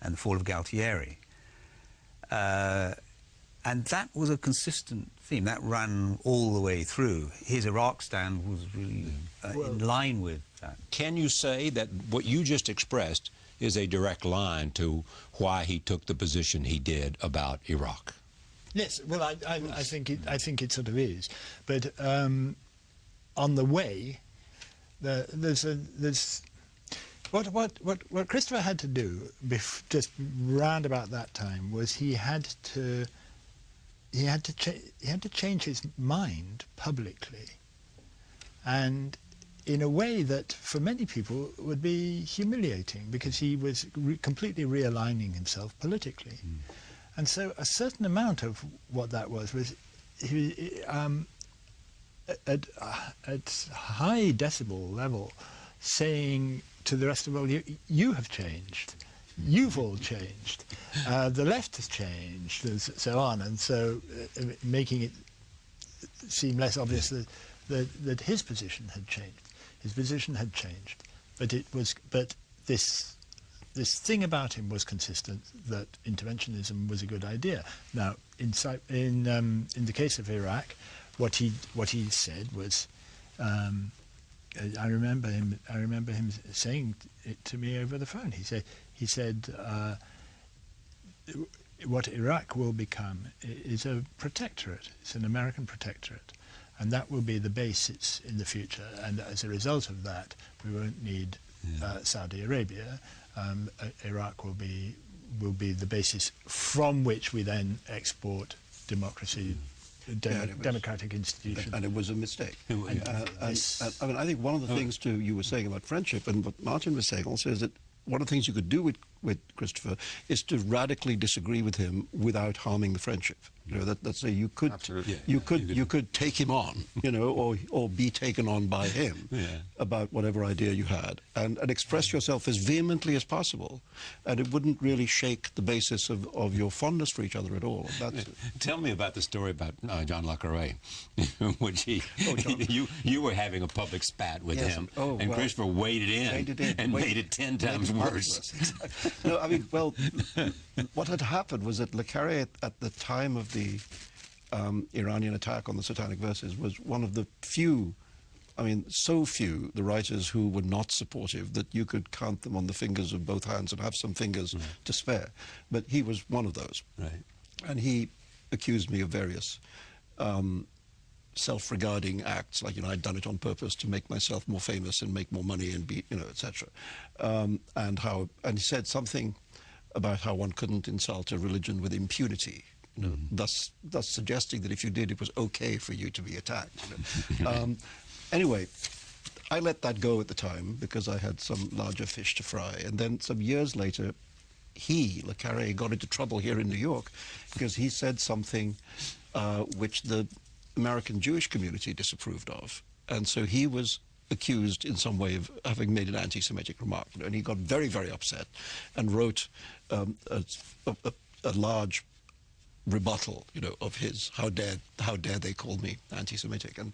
and the fall of Galtieri. And that was a consistent theme. That ran all the way through. His Iraq stand was really in line with that. Can you say that what you just expressed is a direct line to why he took the position he did about Iraq? Yes, well, I think it sort of is. But on the way, what Christopher had to do just round about that time was he had to change his mind publicly, and in a way that for many people would be humiliating, because he was completely realigning himself politically. And so a certain amount of what that was he, at high decibel level, saying to the rest of the world, you have changed. You've all changed. The left has changed, and so on. And so making it seem less obvious that his position had changed. His position had changed. But this thing about him was consistent, that interventionism was a good idea. Now, in the case of Iraq, what he said was, I remember him saying it to me over the phone. He said, what Iraq will become is a protectorate. It's an American protectorate, and that will be the basis in the future. And as a result of that, we won't need Saudi Arabia. Iraq will be the basis from which we then export democracy, democratic institutions. And it was a mistake. I mean, I think one of the things you were saying about friendship, and what Martin was saying also, is that one of the things you could do with Christopher is to radically disagree with him without harming the friendship. You know, that's say you could you could take him on, you know, or be taken on by him about whatever idea you had, and express yourself as vehemently as possible, and it wouldn't really shake the basis of your fondness for each other at all. Tell me about the story about John le Carré, which you were having a public spat with him, and Christopher waded in and made it 10 times worse. No, I mean, well, what had happened was that le Carré, at the time of the Iranian attack on the Satanic Verses, was one of the few, I mean, so few, the writers who were not supportive that you could count them on the fingers of both hands and have some fingers to spare. But he was one of those. Right. And he accused me of various self-regarding acts, like, you know, I'd done it on purpose to make myself more famous and make more money and be, you know, etc. And he said something about how one couldn't insult a religion with impunity, you know, thus suggesting that if you did, it was okay for you to be attacked. You know? Anyway, I let that go at the time because I had some larger fish to fry. And then some years later, le Carré, got into trouble here in New York because he said something which the American Jewish community disapproved of. And so he was accused in some way of having made an anti-Semitic remark. And he got very, very upset and wrote a large rebuttal, you know, of his, how dare they call me anti-Semitic. And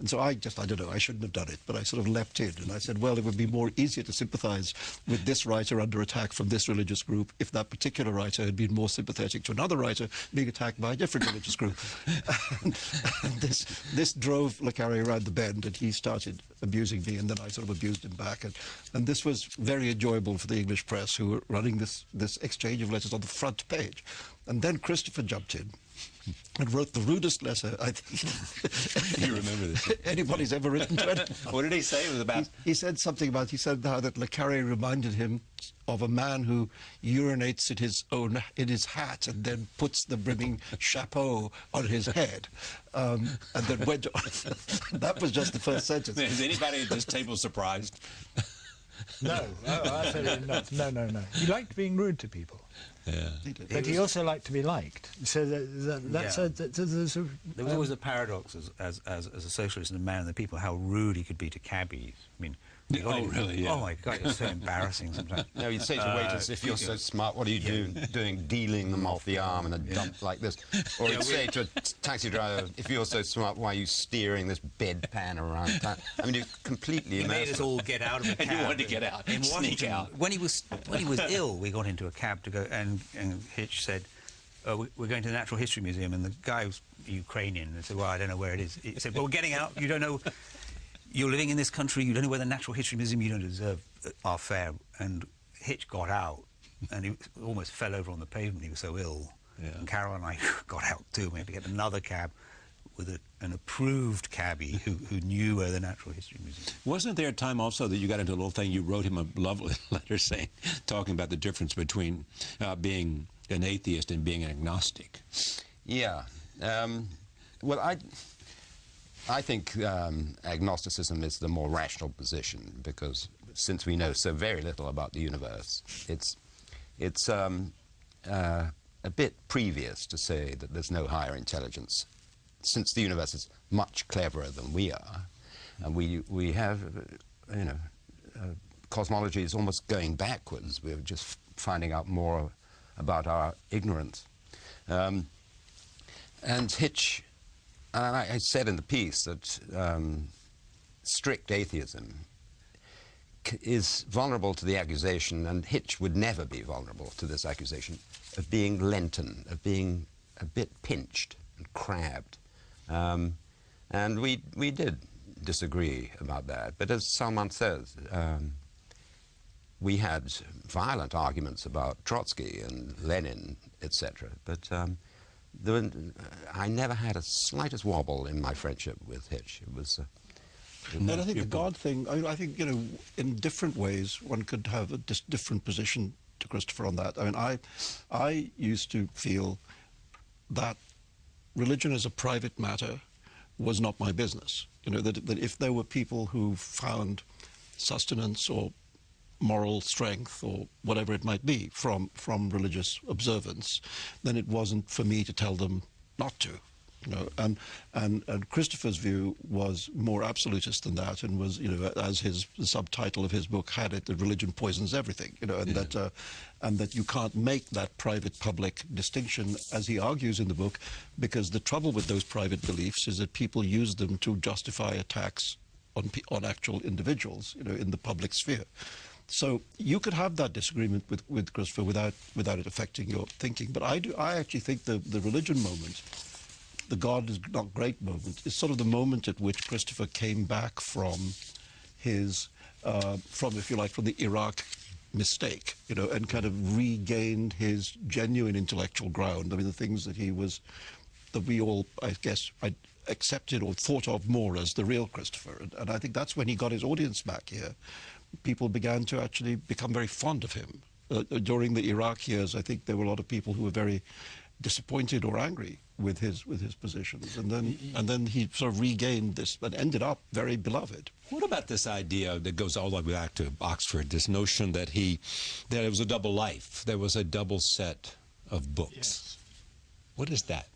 so I don't know, I shouldn't have done it, but I sort of leapt in and I said, well, it would be more easier to sympathize with this writer under attack from this religious group if that particular writer had been more sympathetic to another writer being attacked by a different religious group. and this drove le Carré around the bend, and he started abusing me, and then I sort of abused him back. And this was very enjoyable for the English press, who were running this exchange of letters on the front page. And then Christopher jumped in and wrote the rudest letter, I think, you remember this? anybody's ever written to it. What did he say? It was about... He said something about, he said how that le Carré reminded him of a man who urinates in his hat and then puts the brimming chapeau on his head, and then went on. That was just the first sentence. Is anybody at this table surprised? No, absolutely not. No. He liked being rude to people. Yeah. But he also liked to be liked. So there was always a paradox as a socialist and a man of the people, how rude he could be to cabbies. I mean, Oh, really? Yeah. Oh, my God, it's so embarrassing sometimes. No, you'd say to waiters, if you're so smart, what are you doing dealing them off the arm in a dump like this? Or you'd say to a taxi driver, if you're so smart, why are you steering this bedpan around town? I mean, you're completely He made us all get out of the cab. And you wanted to get out, in sneak out. When he was ill, we got into a cab to go, and Hitch said, we're going to the Natural History Museum, and the guy was Ukrainian, and said, well, I don't know where it is. He said, well, we're getting out, you don't know... You're living in this country, you don't know where the Natural History Museum, you don't deserve our fare. And Hitch got out, and he almost fell over on the pavement, he was so ill. Yeah. And Carol and I got out too. We had to get another cab with an approved cabbie who knew where the Natural History Museum was. Wasn't there a time also that you got into a little thing, you wrote him a lovely letter saying, talking about the difference between being an atheist and being an agnostic? Yeah. Well, I think agnosticism is the more rational position, because since we know so very little about the universe, it's a bit previous to say that there's no higher intelligence, since the universe is much cleverer than we are, and we have, cosmology is almost going backwards. We're just finding out more about our ignorance, and Hitch. I said in the piece that strict atheism is vulnerable to the accusation, and Hitch would never be vulnerable to this accusation, of being Lenten, of being a bit pinched and crabbed. And we did disagree about that. But as Salman says, we had violent arguments about Trotsky and Lenin, etc. But I never had a slightest wobble in my friendship with Hitch. It was... And I think the God thing, I think, in different ways, one could have a different position to Christopher on that. I mean, I used to feel that religion as a private matter was not my business. That if there were people who found sustenance or moral strength or whatever it might be from religious observance, then it wasn't for me to tell them not to. And Christopher's view was more absolutist than that, and was, as the subtitle of his book had it, that religion poisons everything, and that you can't make that private-public distinction, as he argues in the book, because the trouble with those private beliefs is that people use them to justify attacks on actual individuals, in the public sphere. So you could have that disagreement with Christopher without it affecting your thinking. But I actually think the religion moment, the God is not great moment, is sort of the moment at which Christopher came back from his, if you like, from the Iraq mistake, and kind of regained his genuine intellectual ground. I mean, the things that we all, I guess, accepted or thought of more as the real Christopher. And I think that's when he got his audience back here. People began to actually become very fond of him. During the Iraq years, I think there were a lot of people who were very disappointed or angry with his positions, and then he sort of regained this, but ended up very beloved. What about this idea that goes all the way back to Oxford? This notion that it was a double life, there was a double set of books. Yes. What is that?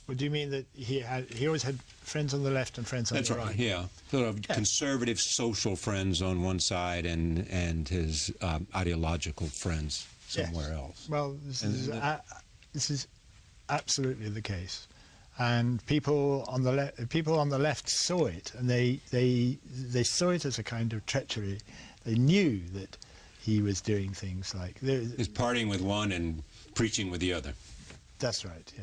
Well, do you mean that he always had friends on the left and friends on the right? That's right. Yeah, sort of conservative social friends on one side, and his ideological friends somewhere else. Well, this is absolutely the case, and people on the left saw it, and they saw it as a kind of treachery. They knew that he was doing things like he's partying with one and preaching with the other. That's right.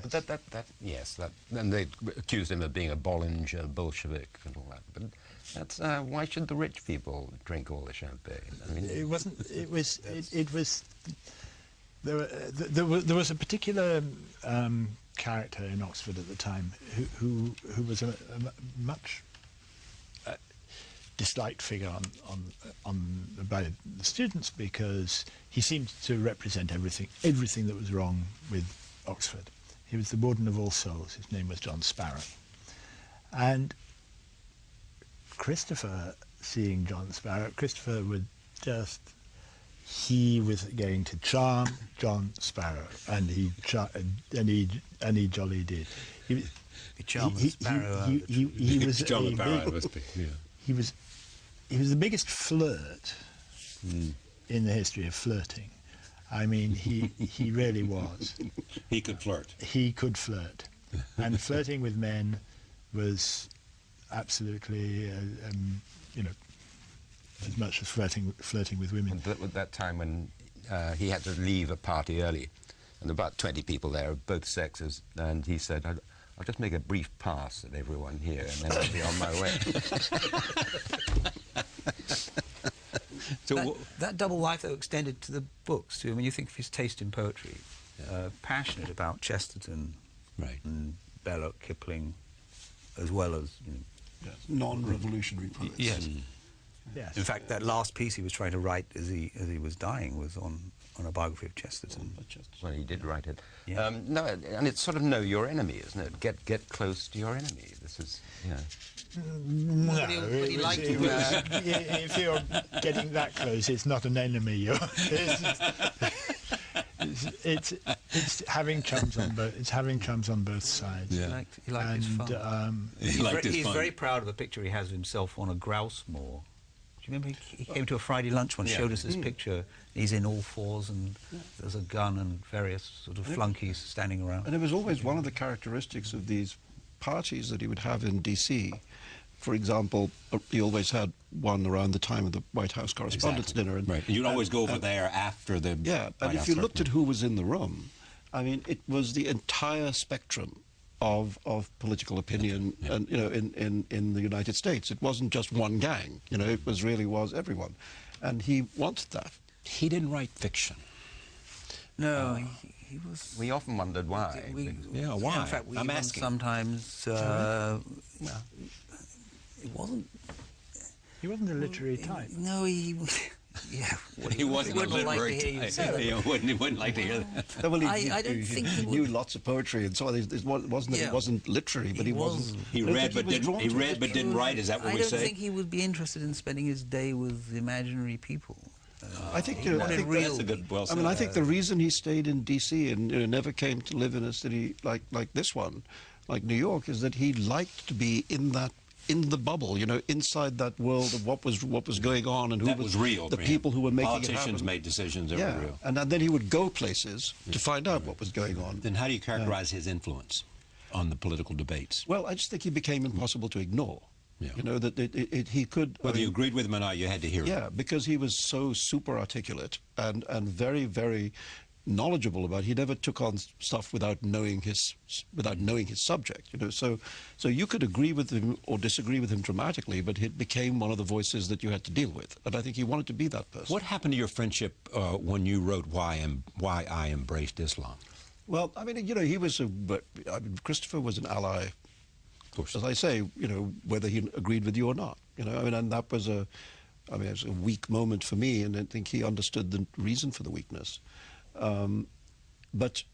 Yes. Then they accused him of being a Bollinger Bolshevik and all that. But that's why should the rich people drink all the champagne? I mean, it wasn't. It was. There was a particular character in Oxford at the time who was a much disliked figure by the students, because he seemed to represent everything that was wrong with Oxford. He was the warden of All Souls. His name was John Sparrow. And Christopher, seeing John Sparrow, Christopher he was going to charm John Sparrow, and he jolly did. He charmed Sparrow. He was John Sparrow, he was he was the biggest flirt in the history of flirting. I mean, he really was. He could flirt. He could flirt. And flirting with men was absolutely, you know, as much as flirting with women. At that time when he had to leave a party early, and about 20 people there of both sexes, and he said, I'll just make a brief pass at everyone here, and then I'll be on my way. So that double life, though, extended to the books, too. I mean, you think of his taste in poetry, passionate about Chesterton and Belloc, Kipling, as well as, you know... Yes, non-revolutionary poets. Yes. Yes. In fact, that last piece he was trying to write as he was dying was on a biography of Chesterton. Well, he did write it. Yeah. No, and it's sort of know your enemy, isn't it? Get close to your enemy. This is, you know... No, but he liked it. If you're getting that close, it's not an enemy. It's having chums on both. It's having chums on both sides. Yeah. He liked his fun. He's very proud of a picture he has of himself on a grouse moor. Do you remember he came to a Friday lunch once, showed us this picture. He's in all fours and there's a gun and various sort of flunkies standing around. And it was always one of the characteristics of these parties that he would have in D.C. For example, he always had one around the time of the White House Correspondents' Dinner. And, right. And you'd always go over there after the Yeah, and if you looked at who was in the room, I mean, it was the entire spectrum of political opinion, and you know, in the United States. It wasn't just one gang, you know, it really was everyone. And he wanted that. He didn't write fiction. No, he was... We often wondered why. Why? Yeah, in fact, I'm asking. Sometimes... it wasn't... He wasn't a literary type. No, he... Yeah, he wasn't a literary type. He wouldn't like to hear that. Well, I don't think he knew lots of poetry and so on. It wasn't literary, but he wasn't... He read but didn't write, is that what we say? I don't think he would be interested in spending his day with imaginary people. I think that's a good... Well, I mean, I think the reason he stayed in D.C. and never came to live in a city like this one, like New York, is that he liked to be in the bubble, you know, inside that world of what was going on and who was real. The people who were making it happen. Politicians made decisions that were real. And then he would go places to find out what was going on. Then how do you characterize his influence on the political debates? Well, I just think he became impossible to ignore. Yeah. You know, that he could... Whether you agreed with him or not, you had to hear it. Yeah, because he was so super articulate and very, very knowledgeable about it. He never took on stuff without knowing his subject, you know. So you could agree with him or disagree with him dramatically, but it became one of the voices that you had to deal with. And I think he wanted to be that person. What happened to your friendship when you wrote Why I Embraced Islam? Well, I mean, you know, Christopher was an ally. As I say, you know, whether he agreed with you or not, you know, I mean, and that was it was a weak moment for me, and I think he understood the reason for the weakness. But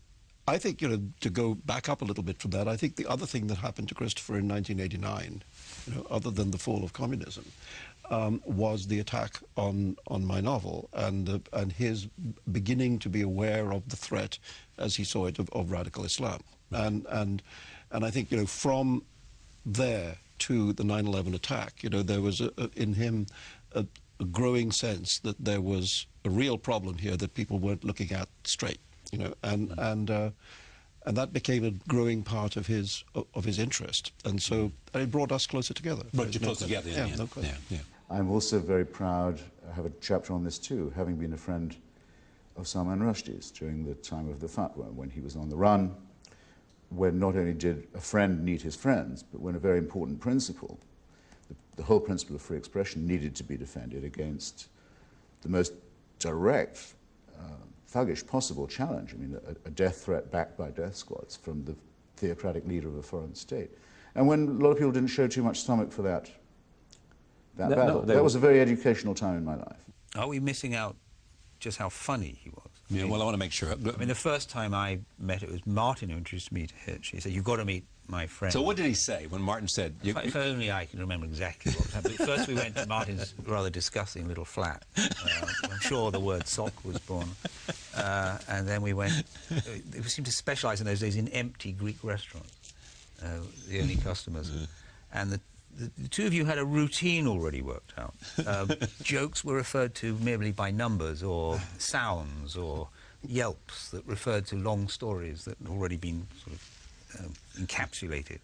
I think, you know, to go back up a little bit from that, I think the other thing that happened to Christopher in 1989, you know, other than the fall of communism, was the attack on my novel and his beginning to be aware of the threat, as he saw it, of radical Islam. And I think, you know, from there to the 9/11 attack, you know, there was in him a growing sense that there was a real problem here that people weren't looking at straight, you know, and that became a growing part of his interest, and so it brought us closer together. Brought you closer together, yeah, no question. Yeah. I'm also very proud. I have a chapter on this too, having been a friend of Salman Rushdie's during the time of the fatwa, when he was on the run, when not only did a friend need his friends, but when a very important principle, the whole principle of free expression, needed to be defended against the most direct, thuggish possible challenge. I mean, a death threat backed by death squads from the theocratic leader of a foreign state. And when a lot of people didn't show too much stomach for that battle. That was a very educational time in my life. Are we missing out just how funny he was? Yeah, well, I want to make sure. I mean, the first time I met, it was Martin who introduced me to Hitch. He said, "You've got to meet my friend." So what did he say when Martin said... If only I can remember exactly what happened. But first we went to Martin's rather disgusting little flat. I'm sure the word sock was born. And then we went... We seemed to specialise in those days in empty Greek restaurants, the only customers. And the two of you had a routine already worked out. Jokes were referred to merely by numbers or sounds or yelps that referred to long stories that had already been sort of encapsulated.